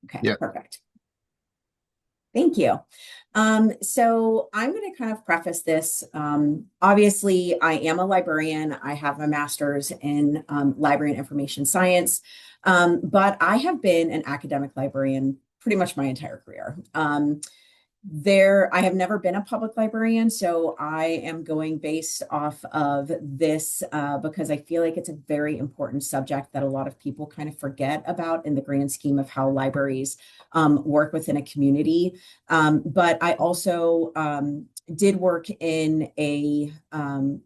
Okay, Yeah. perfect. Thank you. So I'm going to kind of preface this. Obviously, I am a librarian. I have a master's in library and information science, but I have been an academic librarian pretty much my entire career. I have never been a public librarian, so I am going based off of this because I feel like it's a very important subject that a lot of people kind of forget about in the grand scheme of how libraries work within a community. But I also did work in a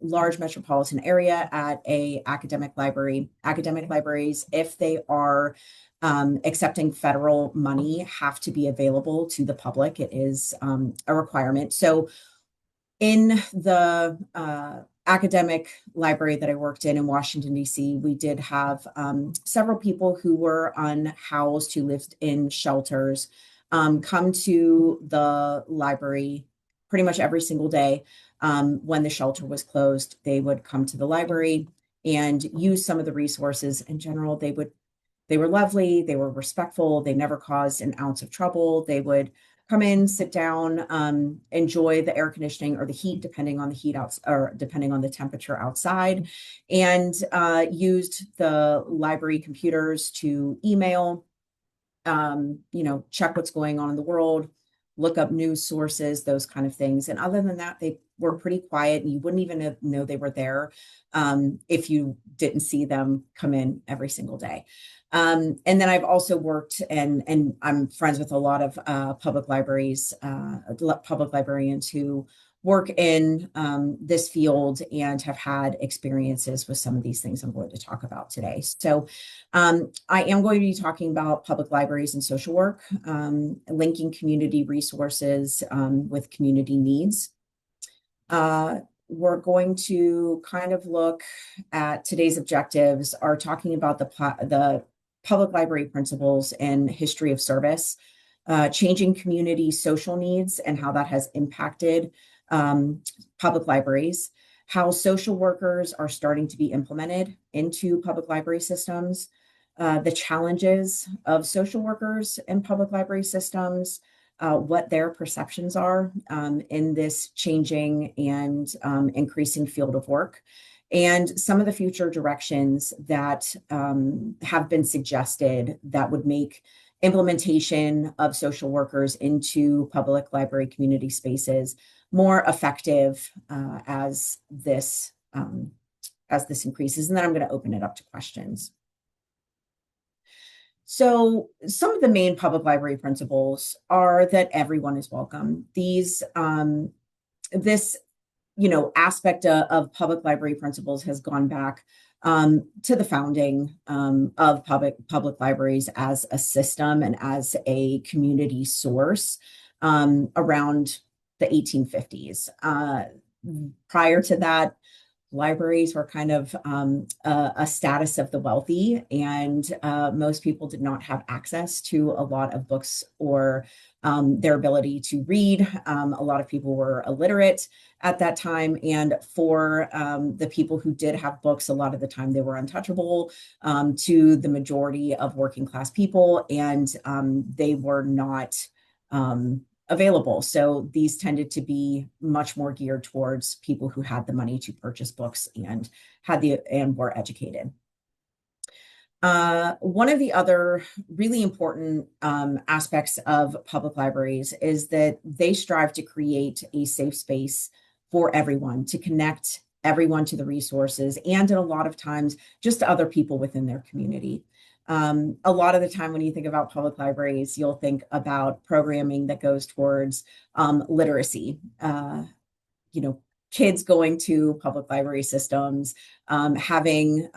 large metropolitan area at a academic library. Academic libraries, if they are accepting federal money, have to be available to the public. It is a requirement. So, in the academic library that I worked in Washington, D.C., we did have several people who were unhoused, who lived in shelters, come to the library pretty much every single day. When the shelter was closed, they would come to the library and use some of the resources. In general, they were lovely, they were respectful, they never caused an ounce of trouble. They would come in, sit down, enjoy the air conditioning or the heat, depending on the heat out or depending on the temperature outside, and used the library computers to email, check what's going on in the world, look up news sources, those kind of things. And other than that, they were pretty quiet, and you wouldn't even know they were there if you didn't see them come in every single day. And then I've also worked and I'm friends with a lot of public librarians who work in this field and have had experiences with some of these things I'm going to talk about today. So I am going to be talking about public libraries and social work, linking community resources with community needs. We're going to kind of look at today's objectives are talking about the public library principles and history of service, changing community social needs and how that has impacted public libraries, how social workers are starting to be implemented into public library systems, the challenges of social workers in public library systems, what their perceptions are in this changing and increasing field of work, and some of the future directions that have been suggested that would make implementation of social workers into public library community spaces more effective as this increases. And then I'm going to open it up to questions. So some of the main public library principles are that everyone is welcome. This aspect of public library principles has gone back to the founding of public libraries as a system and as a community source around the 1850s. Prior to that, libraries were kind of a status of the wealthy, and most people did not have access to a lot of books or their ability to read. A lot of people were illiterate at that time, and for the people who did have books, a lot of the time they were untouchable to the majority of working class people, and they were not available. So these tended to be much more geared towards people who had the money to purchase books and were educated. One of the other really important aspects of public libraries is that they strive to create a safe space for everyone, to connect everyone to the resources, and a lot of times just to other people within their community. A lot of the time when you think about public libraries, you'll think about programming that goes towards literacy, kids going to public library systems, having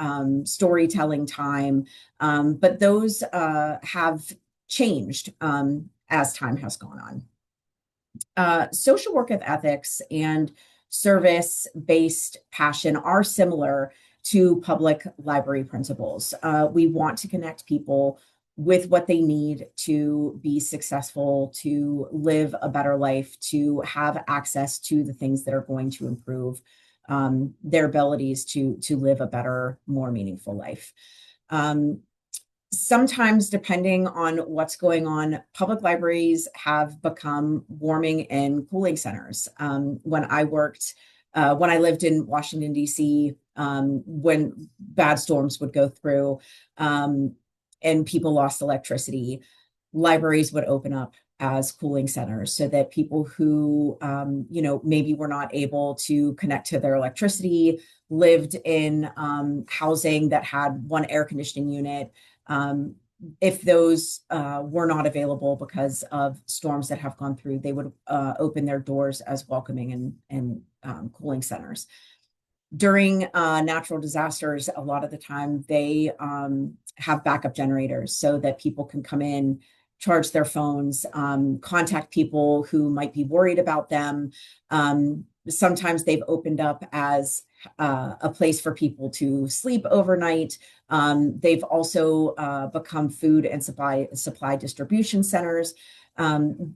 storytelling time, but those have changed as time has gone on. Social work of ethics and service-based passion are similar to public library principles. We want to connect people with what they need to be successful, to live a better life, to have access to the things that are going to improve their abilities to live a better, more meaningful life. Sometimes, depending on what's going on, public libraries have become warming and cooling centers. When I lived in Washington, D.C., when bad storms would go through, and people lost electricity, libraries would open up as cooling centers so that people who, maybe were not able to connect to their electricity, lived in housing that had one air conditioning unit. Um, if those were not available because of storms that have gone through, they would open their doors as welcoming and cooling centers. During natural disasters, a lot of the time they have backup generators so that people can come in, charge their phones, contact people who might be worried about them. Sometimes they've opened up as a place for people to sleep overnight. They've also become food and supply distribution centers.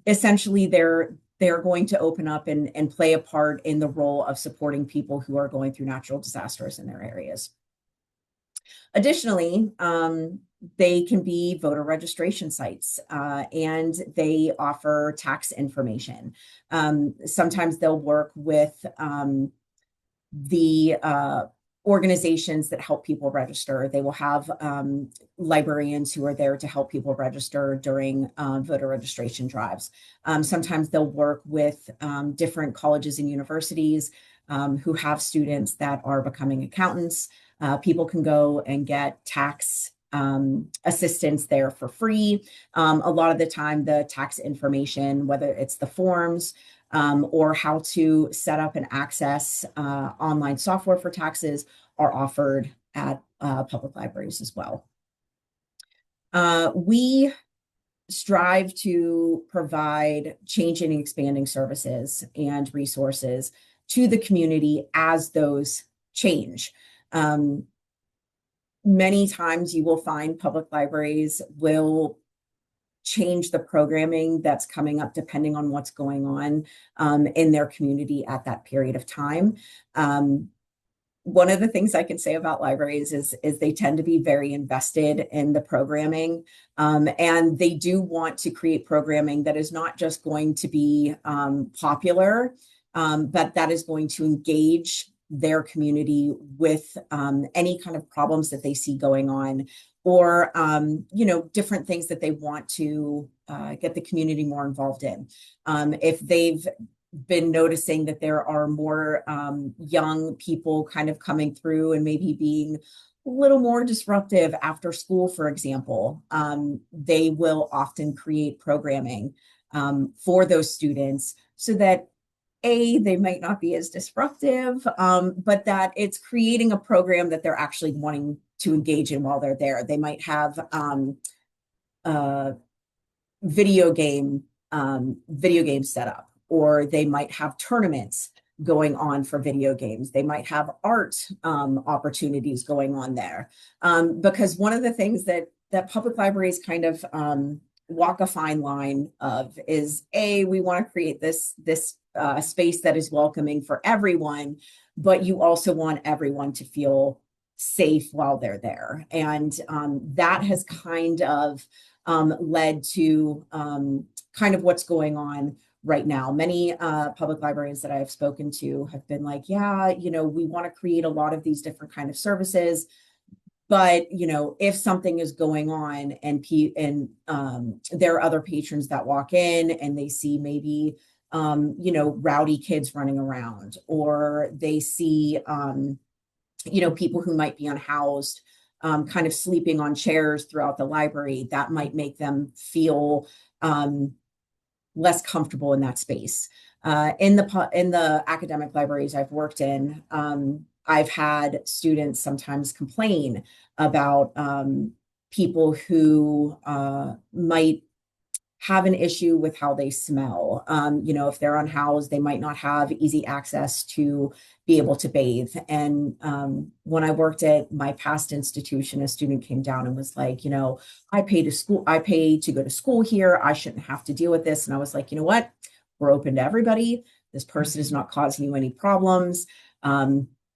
Essentially, they're going to open up and play a part in the role of supporting people who are going through natural disasters in their areas. Additionally, they can be voter registration sites, and they offer tax information. Sometimes they'll work with the organizations that help people register. They will have librarians who are there to help people register during voter registration drives. Sometimes they'll work with different colleges and universities who have students that are becoming accountants. People can go and get tax assistance there for free. A lot of the time, the tax information, whether it's the forms, or how to set up and access online software for taxes, are offered at public libraries as well. We strive to provide changing and expanding services and resources to the community as those change. Many times you will find public libraries will change the programming that's coming up depending on what's going on in their community at that period of time. One of the things I can say about libraries is they tend to be very invested in the programming, and they do want to create programming that is not just going to be popular, but that is going to engage their community with any kind of problems that they see going on, or different things that they want to get the community more involved in. If they've been noticing that there are more young people kind of coming through and maybe being a little more disruptive after school, for example, they will often create programming for those students so that they might not be as disruptive, but that it's creating a program that they're actually wanting to engage in while they're there. They might have video game set up, or they might have tournaments going on for video games. They might have art opportunities going on there, because one of the things that public libraries kind of walk a fine line of is we want to create this space that is welcoming for everyone, but you also want everyone to feel safe while they're there. And that has kind of led to kind of what's going on right now. Many public libraries that I've spoken to have been like, yeah, we want to create a lot of these different kind of services, but if something is going on and there are other patrons that walk in and they see maybe rowdy kids running around, or they see people who might be unhoused kind of sleeping on chairs throughout the library, that might make them feel less comfortable in that space. In the academic libraries I've worked in, I've had students sometimes complain about people who might have an issue with how they smell. If they're unhoused, they might not have easy access to be able to bathe. And when I worked at my past institution, a student came down and was like, I pay to go to school here. I shouldn't have to deal with this. And I was like, you know what? We're open to everybody. This person is not causing you any problems.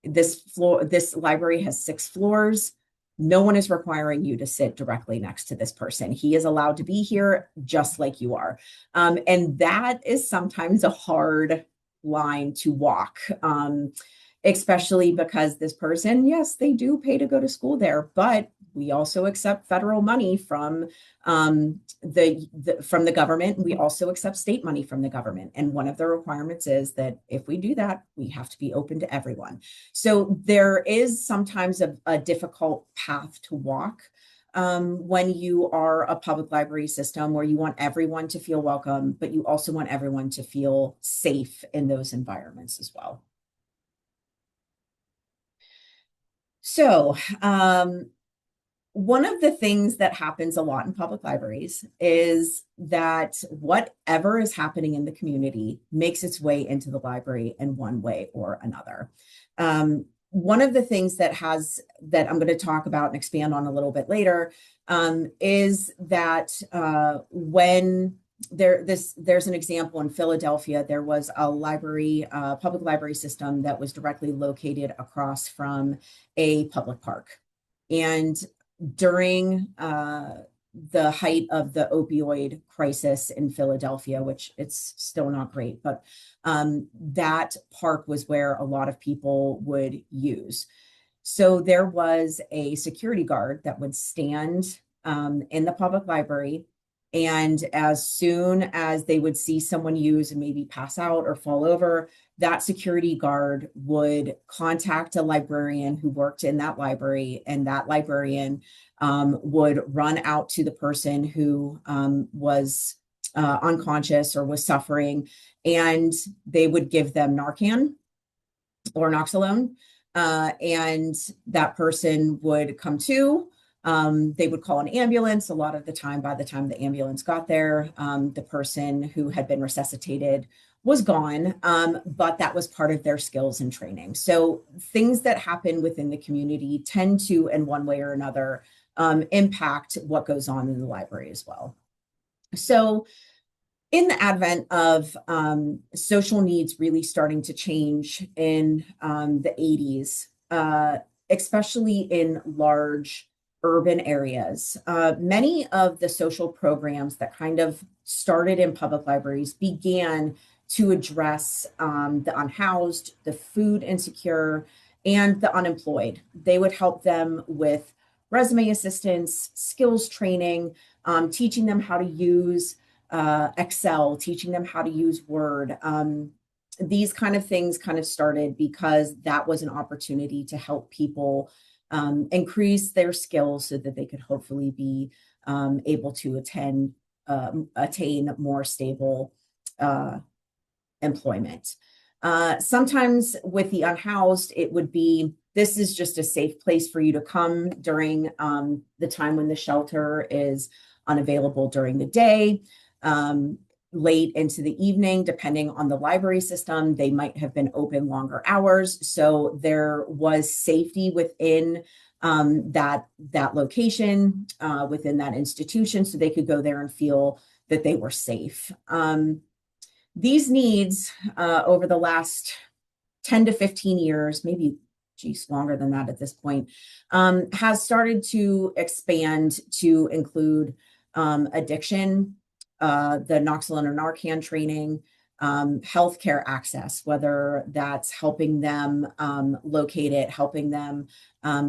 This library has 6 floors. No one is requiring you to sit directly next to this person. He is allowed to be here just like you are. And that is sometimes a hard line to walk, especially because this person, yes, they do pay to go to school there, but we also accept federal money from from the government. We also accept state money from the government. And one of the requirements is that if we do that, we have to be open to everyone. So there is sometimes a difficult path to walk when you are a public library system where you want everyone to feel welcome, but you also want everyone to feel safe in those environments as well. So, one of the things that happens a lot in public libraries is that whatever is happening in the community makes its way into the library in one way or another. One of the things that I'm going to talk about and expand on a little bit later is that when there's an example in Philadelphia, there was a library, public library system that was directly located across from a public park. And during the height of the opioid crisis in Philadelphia, which it's still not great, but that park was where a lot of people would use. So there was a security guard that would stand in the public library. And as soon as they would see someone use and maybe pass out or fall over, that security guard would contact a librarian who worked in that library, and that librarian would run out to the person who was unconscious or was suffering, and they would give them Narcan or Noxalone, and that person would come to. They would call an ambulance. A lot of the time, by the time the ambulance got there, the person who had been resuscitated was gone, but that was part of their skills and training. So things that happen within the community tend to, in one way or another, impact what goes on in the library as well. So in the advent of social needs really starting to change in the 80s, especially in large urban areas, many of the social programs that kind of started in public libraries began to address the unhoused, the food insecure, and the unemployed. They would help them with resume assistance, skills training, teaching them how to use Excel, teaching them how to use Word. These kind of things kind of started because that was an opportunity to help people increase their skills so that they could hopefully be able to attain more stable employment. Sometimes with the unhoused, it would be, this is just a safe place for you to come during the time when the shelter is unavailable during the day. Late into the evening, depending on the library system, they might have been open longer hours. So there was safety within that location, within that institution, so they could go there and feel that they were safe. These needs over the last 10 to 15 years, maybe longer than that at this point, has started to expand to include addiction, the Noxalone or Narcan training, healthcare access, whether that's helping them locate it, helping them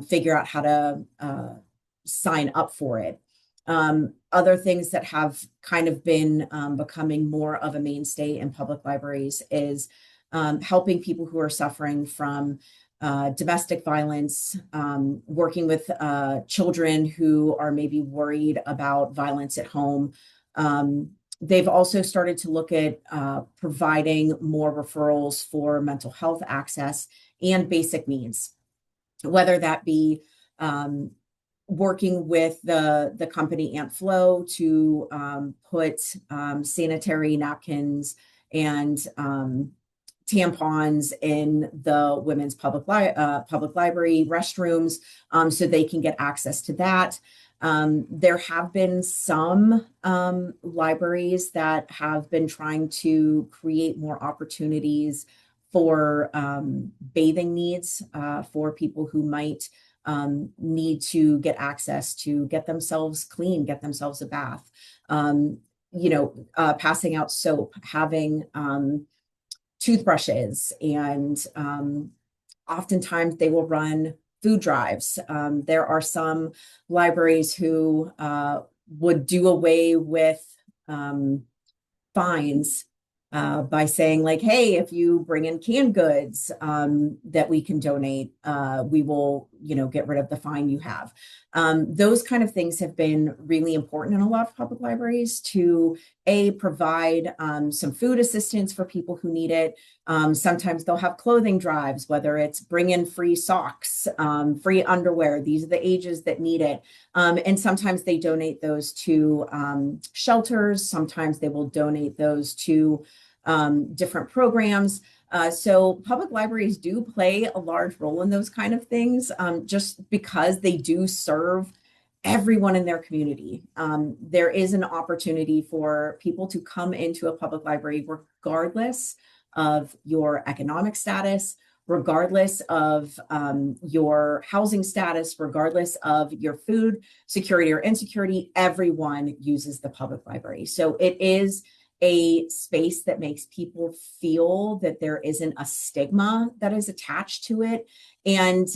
figure out how to sign up for it. Other things that have kind of been becoming more of a mainstay in public libraries is helping people who are suffering from domestic violence, working with children who are maybe worried about violence at home. They've also started to look at providing more referrals for mental health access and basic needs, whether that be working with the company AntFlow to put sanitary napkins and tampons in the women's public library restrooms, so they can get access to that. There have been some libraries that have been trying to create more opportunities for bathing needs for people who might need to get access to get themselves clean, get themselves a bath. Passing out soap, having toothbrushes, and oftentimes they will run food drives. There are some libraries who would do away with fines by saying like, hey, if you bring in canned goods that we can donate, we will, get rid of the fine you have. Those kind of things have been really important in a lot of public libraries to provide some food assistance for people who need it. Sometimes they'll have clothing drives, whether it's bring in free socks, free underwear. These are the ages that need it. And sometimes they donate those to shelters. Sometimes they will donate those to different programs. So public libraries do play a large role in those kind of things, just because they do serve everyone in their community. There is an opportunity for people to come into a public library regardless of your economic status, regardless of your housing status, regardless of your food security or insecurity. Everyone uses the public library. So it is a space that makes people feel that there isn't a stigma that is attached to it. And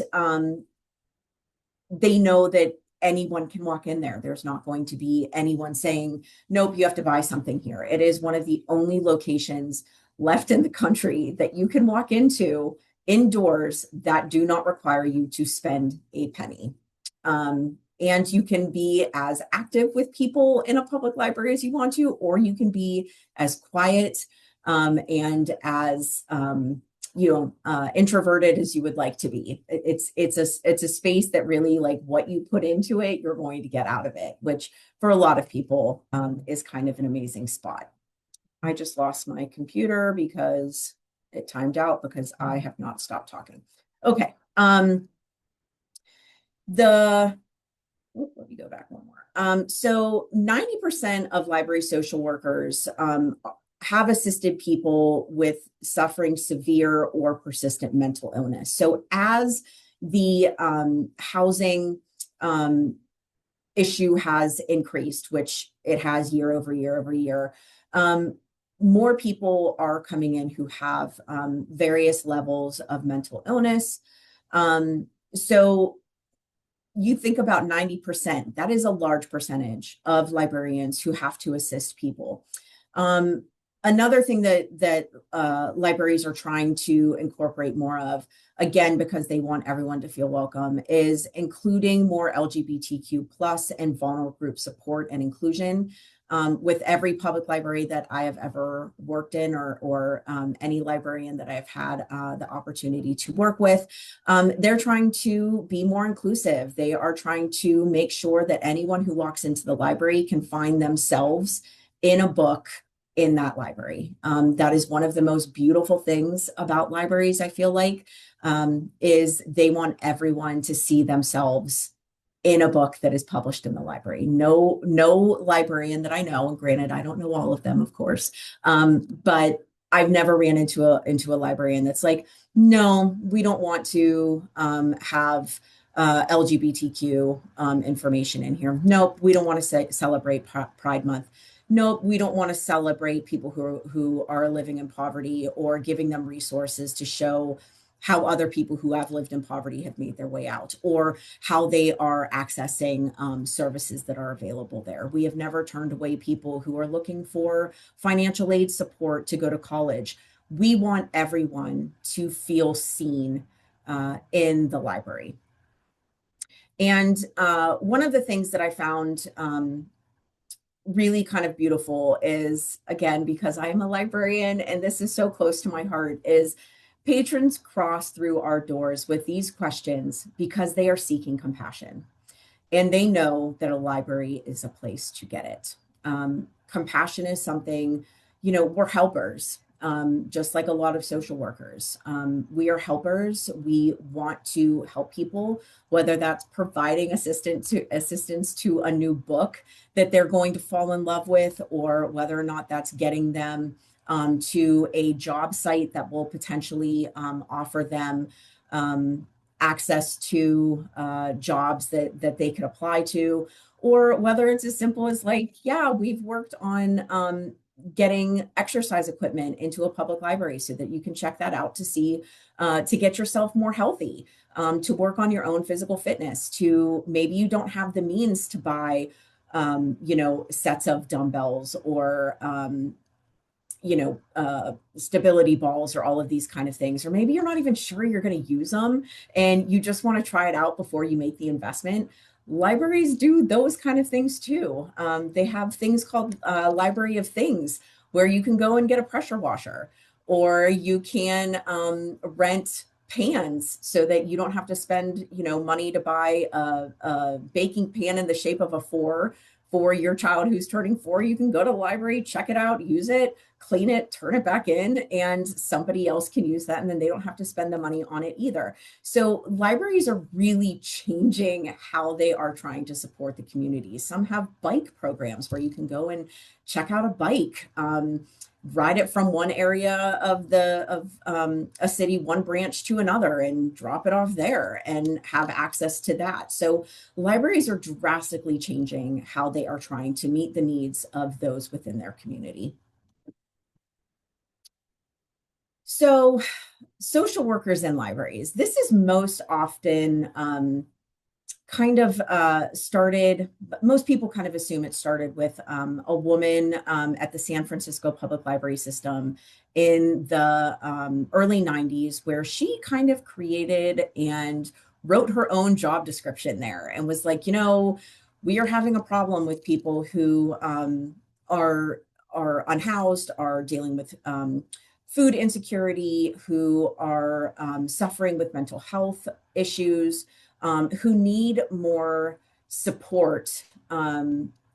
they know that anyone can walk in there. There's not going to be anyone saying, nope, you have to buy something here. It is one of the only locations left in the country that you can walk into indoors that do not require you to spend a penny. And you can be as active with people in a public library as you want to, or you can be as quiet and as introverted as you would like to be. It's a space that really, like, what you put into it, you're going to get out of it, which for a lot of people is kind of an amazing spot. I just lost my computer because it timed out because I have not stopped talking. Okay. Let me go back one more. So 90% of library social workers have assisted people with suffering severe or persistent mental illness. So as the housing issue has increased, which it has year over year, more people are coming in who have various levels of mental illness. So you think about 90%, that is a large percentage of librarians who have to assist people. Another thing that libraries are trying to incorporate more of, again, because they want everyone to feel welcome, is including more LGBTQ plus and vulnerable group support and inclusion. With every public library that I have ever worked in, or any librarian that I've had the opportunity to work with, they're trying to be more inclusive. They are trying to make sure that anyone who walks into the library can find themselves in a book in that library. That is one of the most beautiful things about libraries, I feel like, is they want everyone to see themselves in a book that is published in the library. No librarian that I know, and granted, I don't know all of them, of course, but I've never ran into a librarian that's like, no, we don't want to have LGBTQ information in here. Nope, we don't want to celebrate Pride Month. Nope, we don't want to celebrate people who are living in poverty, or giving them resources to show how other people who have lived in poverty have made their way out, or how they are accessing services that are available there. We have never turned away people who are looking for financial aid support to go to college. We want everyone to feel seen in the library. And one of the things that I found really kind of beautiful is, again, because I am a librarian and this is so close to my heart, is patrons cross through our doors with these questions because they are seeking compassion, and they know that a library is a place to get it. Compassion is something, we're helpers, just like a lot of social workers. We are helpers. We want to help people, whether that's providing assistance to a new book that they're going to fall in love with, or whether or not that's getting them to a job site that will potentially offer them access to jobs that they could apply to, or whether it's as simple as like, yeah, we've worked on getting exercise equipment into a public library so that you can check that out to see, to get yourself more healthy, to work on your own physical fitness, to maybe you don't have the means to buy, sets of dumbbells or, stability balls or all of these kind of things, or maybe you're not even sure you're going to use them and you just want to try it out before you make the investment. Libraries do those kind of things too. They have things called Library of Things, where you can go and get a pressure washer, or you can rent pans so that you don't have to spend, money to buy a baking pan in the shape of a four for your child who's turning 4. You can go to the library, check it out, use it, clean it, turn it back in, and somebody else can use that, and then they don't have to spend the money on it either. So libraries are really changing how they are trying to support the community. Some have bike programs where you can go and check out a bike, ride it from one area of a city, one branch to another, and drop it off there and have access to that. So libraries are drastically changing how they are trying to meet the needs of those within their community. So social workers in libraries, this is most often started, most people kind of assume it started with a woman at the San Francisco Public Library System in the early 90s, where she kind of created and wrote her own job description there and was like, we are having a problem with people who are unhoused, are dealing with food insecurity, who are suffering with mental health issues, who need more support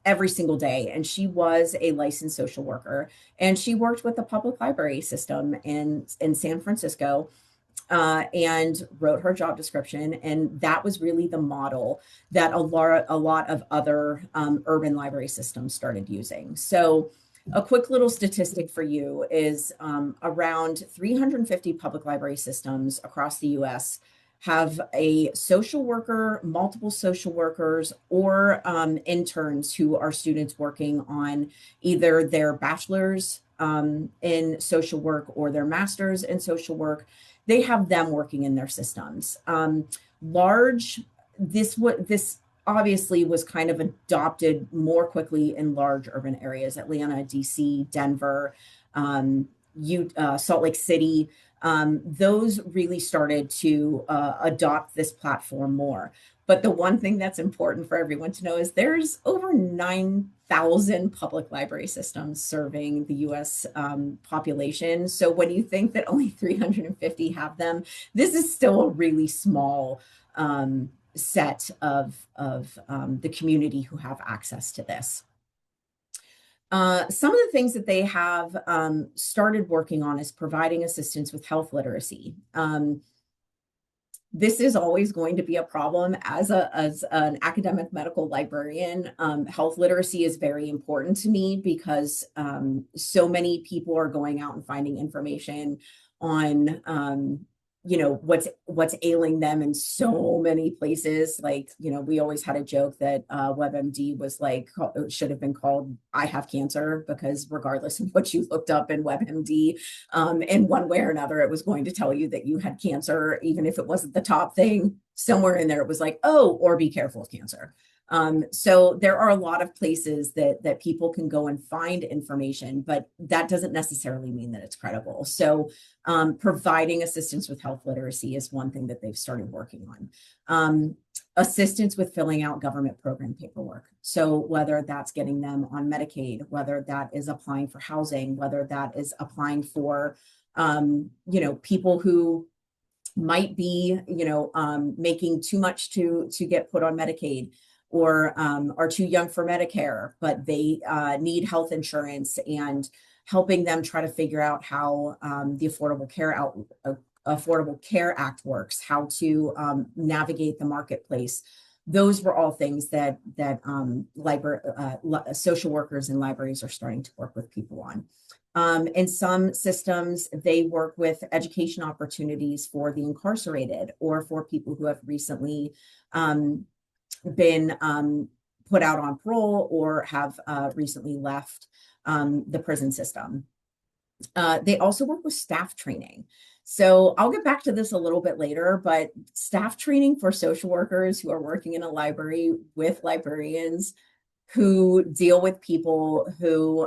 every single day. And she was a licensed social worker, and she worked with the public library system in San Francisco, and wrote her job description. And that was really the model that a lot of other urban library systems started using. So a quick little statistic for you is around 350 public library systems across the US have a social worker, multiple social workers, or interns who are students working on either their bachelor's in social work or their master's in social work. They have them working in their systems. This obviously was kind of adopted more quickly in large urban areas: Atlanta, DC, Denver, Salt Lake City. Those really started to adopt this platform more. But the one thing that's important for everyone to know is there's over 9,000 public library systems serving the US population. So when you think that only 350 have them, this is still a really small set of the community who have access to this. Some of the things that they have started working on is providing assistance with health literacy. This is always going to be a problem as an academic medical librarian. Health literacy is very important to me because so many people are going out and finding information on what's ailing them in so many places. Like, we always had a joke that WebMD was like, should have been called I Have Cancer, because regardless of what you looked up in WebMD, in one way or another, it was going to tell you that you had cancer, even if it wasn't the top thing. Somewhere in there, it was like, oh, or be careful of cancer. So there are a lot of places that people can go and find information, but that doesn't necessarily mean that it's credible. So providing assistance with health literacy is one thing that they've started working on. Assistance with filling out government program paperwork. So whether that's getting them on Medicaid, whether that is applying for housing, whether that is applying for, people who might be, making too much to get put on Medicaid, or are too young for Medicare, but they need health insurance, and helping them try to figure out how the Affordable Care Act works, how to navigate the marketplace. those were all things that social workers and libraries are starting to work with people on. In some systems, they work with education opportunities for the incarcerated or for people who have recently been put out on parole or have recently left the prison system. They also work with staff training. So I'll get back to this a little bit later, but staff training for social workers who are working in a library with librarians who deal with people who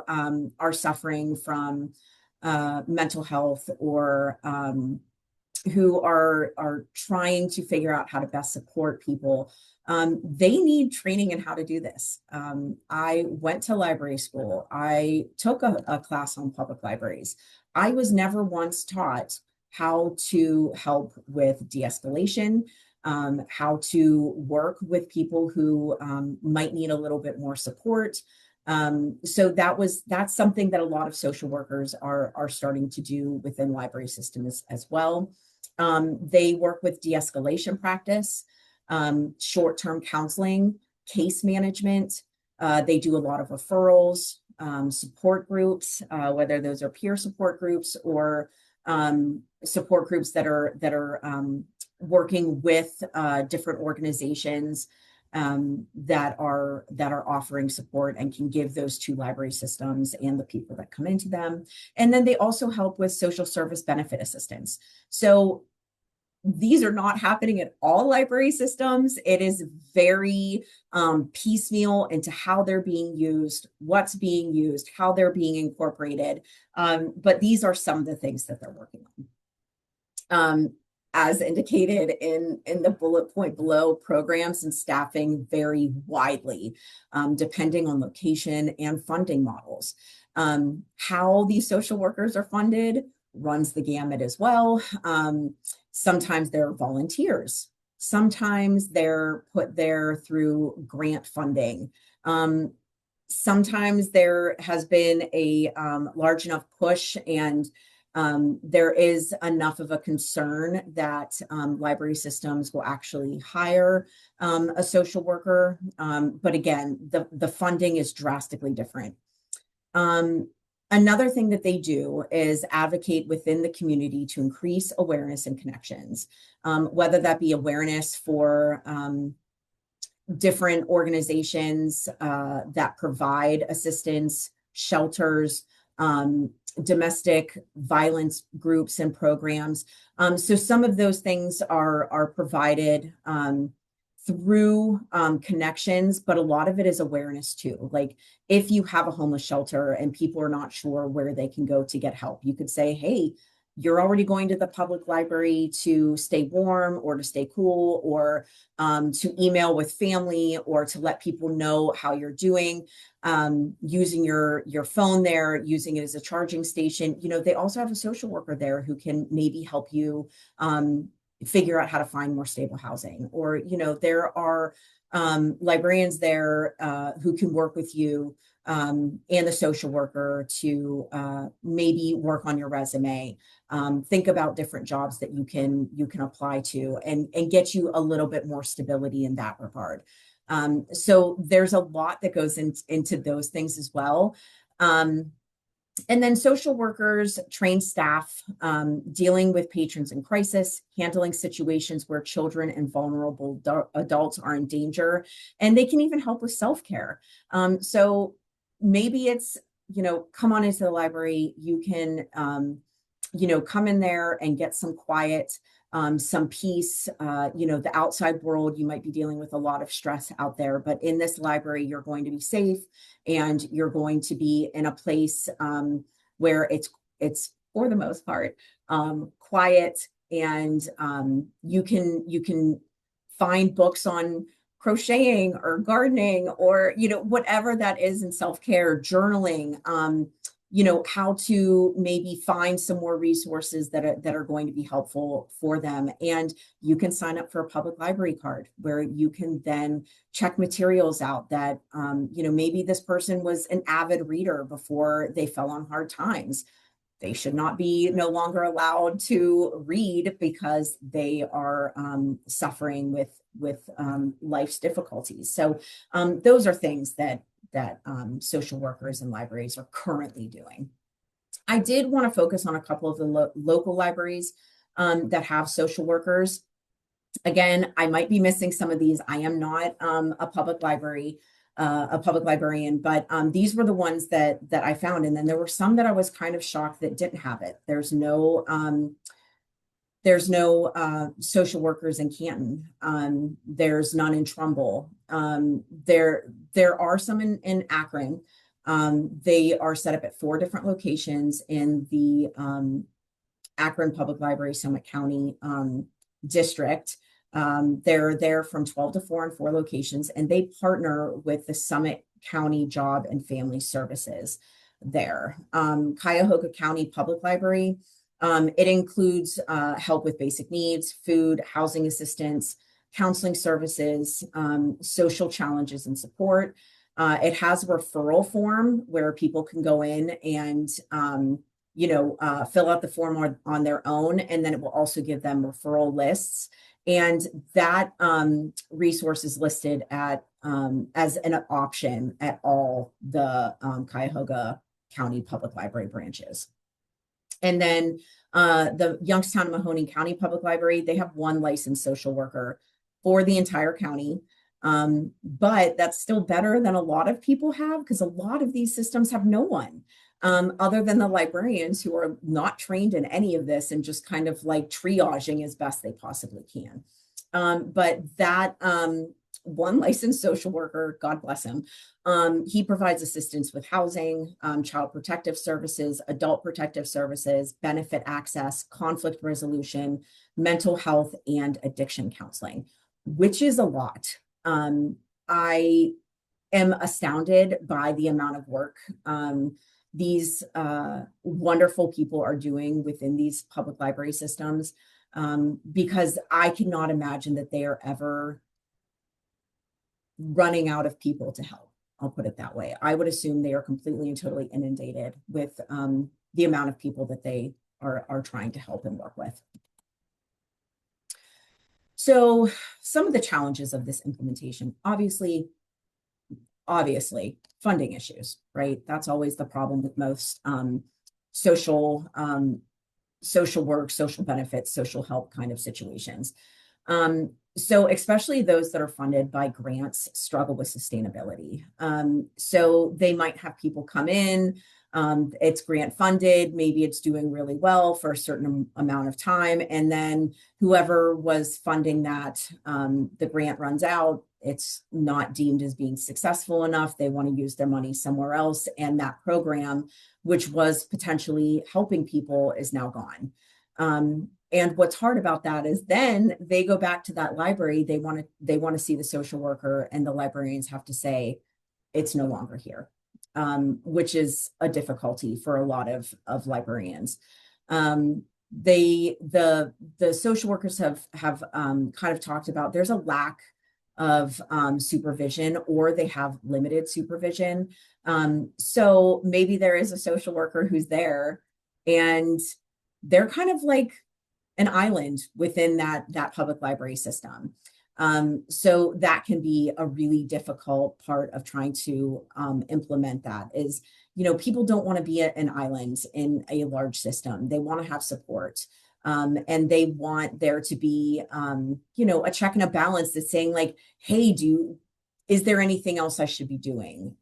are suffering from mental health or who are trying to figure out how to best support people. They need training in how to do this. I went to library school. I took a class on public libraries. I was never once taught how to help with de-escalation, how to work with people who might need a little bit more support. So that's something that a lot of social workers are starting to do within library systems as well. They work with de-escalation practice, short-term counseling, case management. They do a lot of referrals, support groups, whether those are peer support groups or support groups that are working with different organizations that are offering support and can give those to library systems and the people that come into them. And then they also help with social service benefit assistance. So these are not happening at all library systems. It is very piecemeal into how they're being used, what's being used, how they're being incorporated. But these are some of the things that they're working on. As indicated in the bullet point below, programs and staffing vary widely, depending on location and funding models. How these social workers are funded runs the gamut as well. Sometimes they're volunteers. Sometimes they're put there through grant funding. Sometimes there has been a large enough push and there is enough of a concern that library systems will actually hire a social worker. But again, the funding is drastically different. Another thing that they do is advocate within the community to increase awareness and connections, whether that be awareness for different organizations that provide assistance, shelters, domestic violence groups and programs. So some of those things are provided through connections, but a lot of it is awareness too. Like if you have a homeless shelter and people are not sure where they can go to get help, you could say, hey, you're already going to the public library to stay warm or to stay cool or to email with family or to let people know how you're doing, using your phone there, using it as a charging station. You know, they also have a social worker there who can maybe help you figure out how to find more stable housing. Or, you know, there are librarians there who can work with you and the social worker to maybe work on your resume, think about different jobs that you can apply to and get you a little bit more stability in that regard. So there's a lot that goes into those things as well. And then social workers train staff dealing with patrons in crisis, handling situations where children and vulnerable adults are in danger, and they can even help with self-care. So maybe it's, you know, come on into the library, you can, you know, come in there and get some quiet, some peace. You know, the outside world, you might be dealing with a lot of stress out there, but in this library, you're going to be safe and you're going to be in a place where it's for the most part quiet, and you can find books on crocheting or gardening or, you know, whatever that is in self-care, journaling, you know, how to maybe find some more resources that are going to be helpful for them. And you can sign up for a public library card where you can then check materials out that, you know, maybe this person was an avid reader before they fell on hard times. they should not be no longer allowed to read because they are suffering with life's difficulties. So those are things that social workers and libraries are currently doing. I did want to focus on a couple of the local libraries that have social workers. Again, I might be missing some of these. I am not a public librarian, but these were the ones that I found. And then there were some that I was kind of shocked that didn't have it. There's no social workers in Canton. There's none in Trumbull. There are some in Akron. They are set up at 4 different locations in the Akron Public Library, Summit County district. They're there from 12 to 4 in 4 locations, and they partner with the Summit County Job and Family Services there. Cuyahoga County Public Library, it includes help with basic needs, food, housing assistance, counseling services, social challenges and support. It has a referral form where people can go in and fill out the form on their own, and then it will also give them referral lists. And that resource is listed at as an option at all the Cuyahoga County Public Library branches. And then the Youngstown and Mahoning County Public Library, they have 1 licensed social worker for the entire county. But that's still better than a lot of people have, because a lot of these systems have no one other than the librarians who are not trained in any of this and just kind of like triaging as best they possibly can. But that 1 licensed social worker, God bless him, he provides assistance with housing, child protective services, adult protective services, benefit access, conflict resolution, mental health, and addiction counseling, which is a lot. I am astounded by the amount of work these wonderful people are doing within these public library systems, because I cannot imagine that they are ever running out of people to help. I'll put it that way. I would assume they are completely and totally inundated with the amount of people that they are trying to help and work with. So some of the challenges of this implementation, obviously funding issues, right? That's always the problem with most social work, social benefits, social help kind of situations. So especially those that are funded by grants struggle with sustainability. So they might have people come in, it's grant funded, maybe it's doing really well for a certain amount of time, and then whoever was funding that, the grant runs out, it's not deemed as being successful enough, they want to use their money somewhere else, and that program, which was potentially helping people, is now gone. And what's hard about that is then they go back to that library, they want to see the social worker, and the librarians have to say it's no longer here, which is a difficulty for a lot of librarians. The social workers have kind of talked about there's a lack of supervision, or they have limited supervision. So maybe there is a social worker who's there and they're kind of like an island within that public library system. So that can be a really difficult part of trying to implement that is, people don't want to be an island in a large system. They want to have support. And they want there to be, a check and a balance that's saying like, hey, is there anything else I should be doing?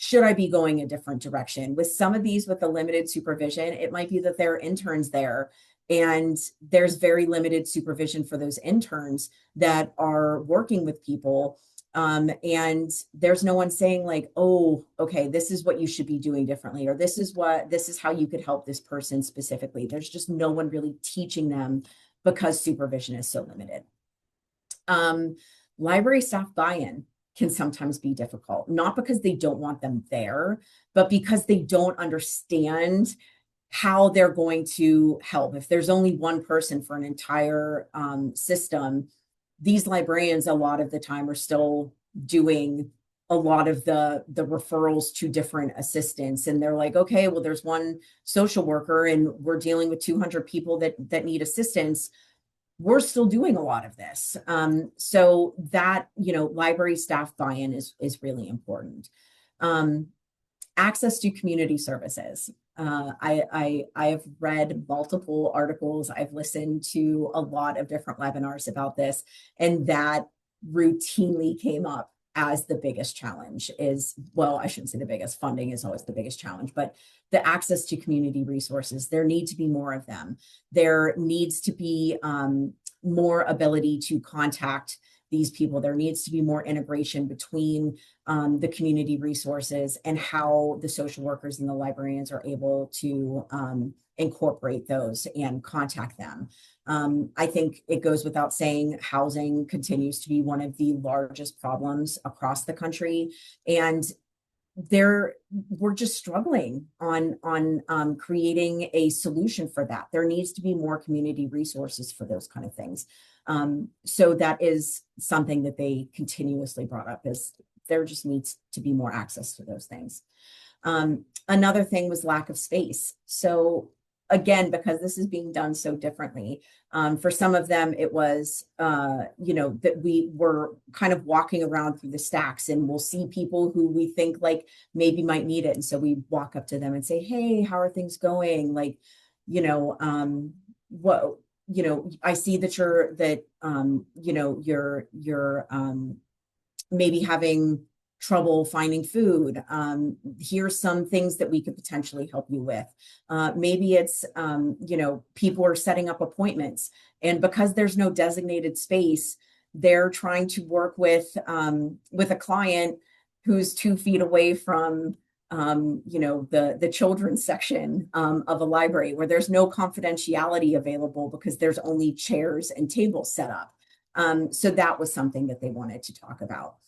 Should I be going a different direction? With some of these, with the limited supervision, it might be that there are interns there, and there's very limited supervision for those interns that are working with people. And there's no one saying like, oh, okay, this is what you should be doing differently, or this is how you could help this person specifically. There's just no one really teaching them because supervision is so limited. Library staff buy-in can sometimes be difficult, not because they don't want them there, but because they don't understand how they're going to help. If there's only one person for an entire system, these librarians a lot of the time are still doing a lot of the referrals to different assistants, and they're like, okay, well, there's one social worker and we're dealing with 200 people that need assistance. We're still doing a lot of this. So that, library staff buy-in is really important. Access to community services. I have read multiple articles. I've listened to a lot of different webinars about this, and that routinely came up as the biggest challenge is, well, I shouldn't say the biggest, funding is always the biggest challenge, but the access to community resources. There need to be more of them. There needs to be more ability to contact these people. There needs to be more integration between the community resources and how the social workers and the librarians are able to incorporate those and contact them. I think it goes without saying, housing continues to be one of the largest problems across the country. And we're just struggling on creating a solution for that. There needs to be more community resources for those kind of things. So that is something that they continuously brought up, is there just needs to be more access to those things. Another thing was lack of space. So again, because this is being done so differently, for some of them, it was, that we were kind of walking around through the stacks and we'll see people who we think like maybe might need it. And so we walk up to them and say, hey, how are things going? Like, what, I see that you're maybe having trouble finding food. Here's some things that we could potentially help you with. Maybe it's, people are setting up appointments, and because there's no designated space, they're trying to work with a client who's 2 feet away from, the children's section of a library, where there's no confidentiality available because there's only chairs and tables set up. So that was something that they wanted to talk about.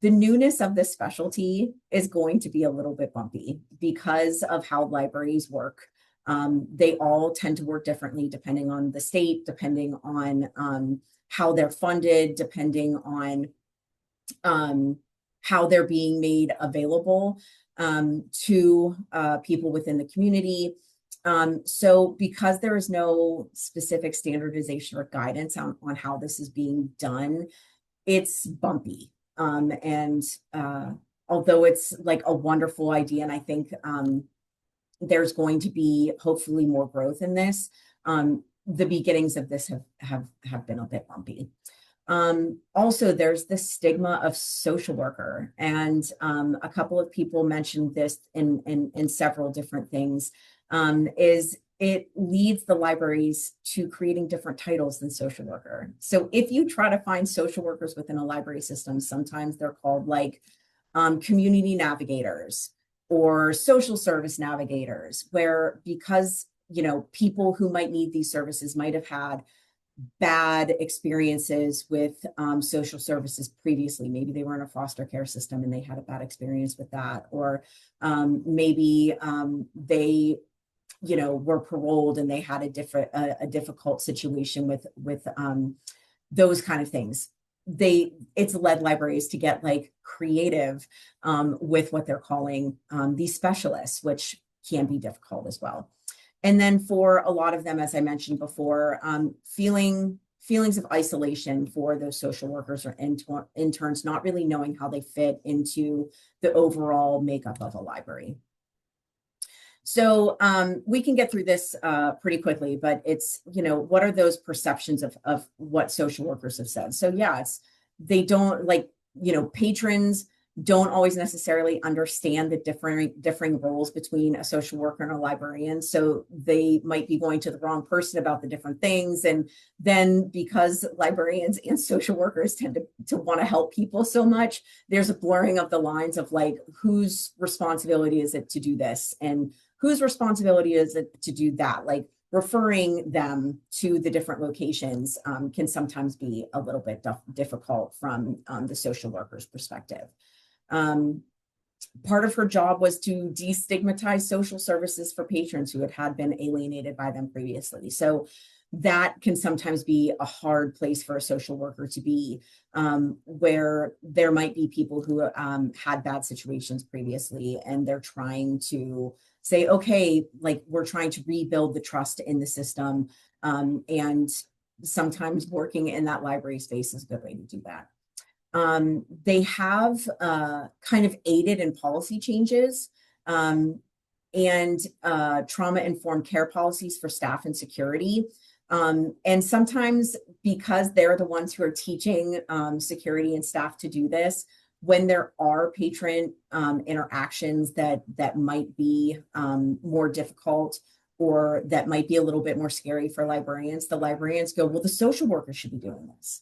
The newness of this specialty is going to be a little bit bumpy because of how libraries work. They all tend to work differently depending on the state, depending on how they're funded, depending on how they're being made available to people within the community. So because there is no specific standardization or guidance on how this is being done, it's bumpy. Although it's like a wonderful idea, and I think there's going to be hopefully more growth in this, the beginnings of this have been a bit bumpy. Also, there's the stigma of social worker, and a couple of people mentioned this in several different things, is it leads the libraries to creating different titles than social worker. So if you try to find social workers within a library system, sometimes they're called like community navigators or social service navigators, where because, people who might need these services might have had bad experiences with social services previously. Maybe they were in a foster care system and they had a bad experience with that, or maybe they were paroled and they had a difficult situation with those kind of things. It's led libraries to get like creative with what they're calling these specialists, which can be difficult as well. And then for a lot of them, as I mentioned before, feelings of isolation for those social workers or interns, not really knowing how they fit into the overall makeup of a library. So we can get through this pretty quickly, but it's, what are those perceptions of what social workers have said? So yeah, they don't like, patrons don't always necessarily understand the differing roles between a social worker and a librarian. So they might be going to the wrong person about the different things. And then because librarians and social workers tend to want to help people so much, there's a blurring of the lines of like, whose responsibility is it to do this? And whose responsibility is it to do that? Like referring them to the different locations can sometimes be a little bit difficult from the social worker's perspective. Part of her job was to destigmatize social services for patrons who had been alienated by them previously. So that can sometimes be a hard place for a social worker to be, where there might be people who had bad situations previously, and they're trying to say, okay, like we're trying to rebuild the trust in the system. And sometimes working in that library space is a good way to do that. They have kind of aided in policy changes and trauma-informed care policies for staff and security. And sometimes because they're the ones who are teaching security and staff to do this, when there are patron interactions that might be more difficult or that might be a little bit more scary for librarians, the librarians go, well, the social worker should be doing this.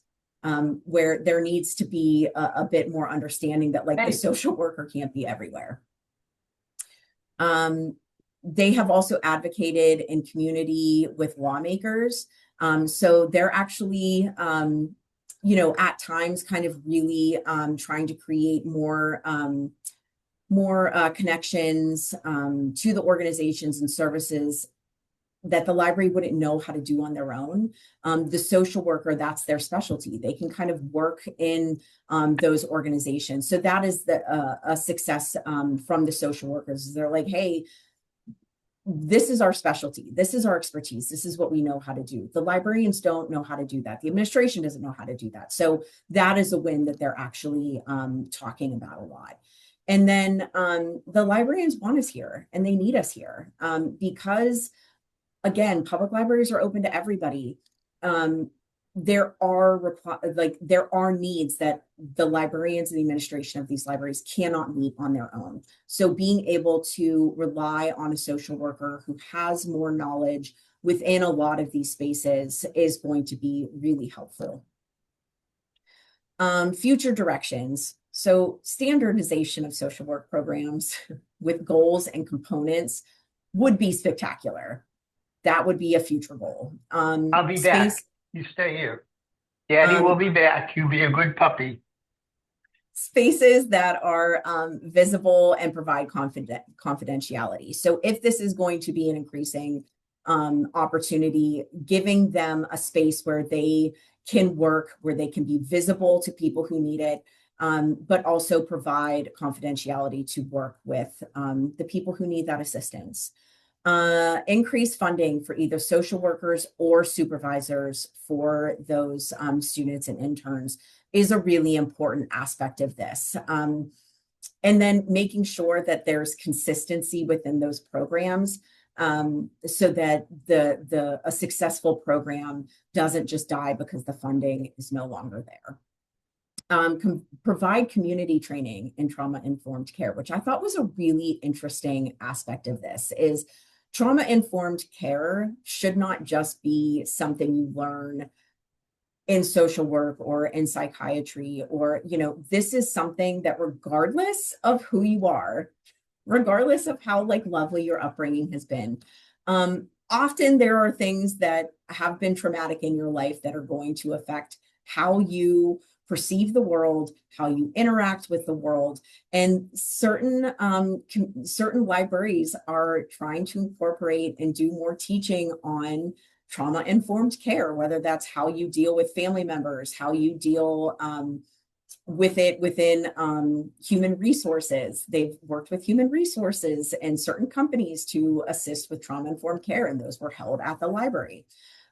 Where there needs to be a bit more understanding that like the social worker can't be everywhere. They have also advocated in community with lawmakers. So they're actually, you know, at times kind of really trying to create more connections to the organizations and services that the library wouldn't know how to do on their own. The social worker, that's their specialty. They can kind of work in those organizations. So that is a success from the social workers. They're like, hey, this is our specialty. This is our expertise. This is what we know how to do. The librarians don't know how to do that. The administration doesn't know how to do that. So that is a win that they're actually talking about a lot. And then the librarians want us here and they need us here because again, public libraries are open to everybody. There are needs that the librarians and the administration of these libraries cannot meet on their own. So being able to rely on a social worker who has more knowledge within a lot of these spaces is going to be really helpful. Future directions. So standardization of social work programs with goals and components would be spectacular. That would be a future goal. I'll be back. You stay here. Daddy will be back. You be a good puppy. Spaces that are visible and provide confidentiality. So if this is going to be an increasing opportunity, giving them a space where they can work, where they can be visible to people who need it, but also provide confidentiality to work with the people who need that assistance. Increase funding for either social workers or supervisors for those students and interns is a really important aspect of this. And then making sure that there's consistency within those programs so that a successful program doesn't just die because the funding is no longer there. Provide community training in trauma-informed care, which I thought was a really interesting aspect of this, is trauma-informed care should not just be something you learn in social work or in psychiatry, or, you know, this is something that regardless of who you are, regardless of how like lovely your upbringing has been, often there are things that have been traumatic in your life that are going to affect how you perceive the world, how you interact with the world. And certain libraries are trying to incorporate and do more teaching on trauma-informed care, whether that's how you deal with family members, how you deal with it within human resources. They've worked with human resources and certain companies to assist with trauma-informed care, and those were held at the library.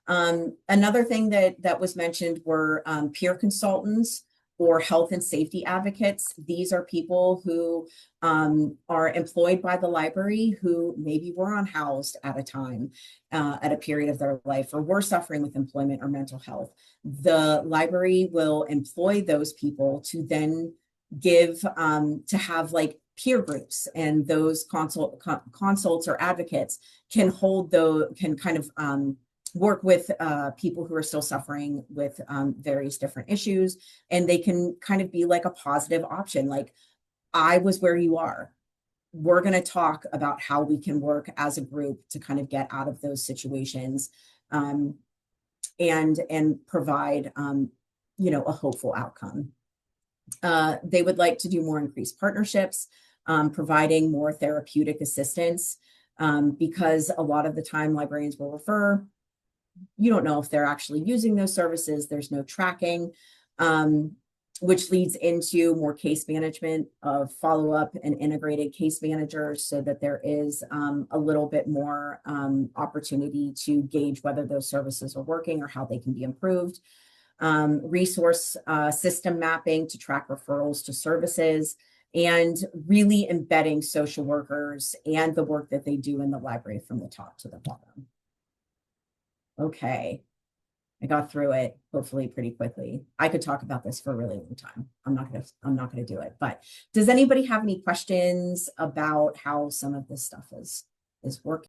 Another thing that was mentioned were peer consultants or health and safety advocates. These are people who are employed by the library who maybe were unhoused at a time, at a period of their life, or were suffering with employment or mental health. The library will employ those people to then give, to have like peer groups, and those consults or advocates can kind of work with people who are still suffering with various different issues, and they can kind of be like a positive option. Like, I was where you are. We're going to talk about how we can work as a group to kind of get out of those situations, and provide you know, a hopeful outcome. They would like to do more increased partnerships, providing more therapeutic assistance, because a lot of the time librarians will refer, you don't know if they're actually using those services. There's no tracking, which leads into more case management of follow-up and integrated case managers so that there is a little bit more opportunity to gauge whether those services are working or how they can be improved. Resource system mapping to track referrals to services, and really embedding social workers and the work that they do in the library from the top to the bottom. Okay, I got through it hopefully pretty quickly. I could talk about this for a really long time. I'm not gonna do it. But does anybody have any questions about how some of this stuff is working?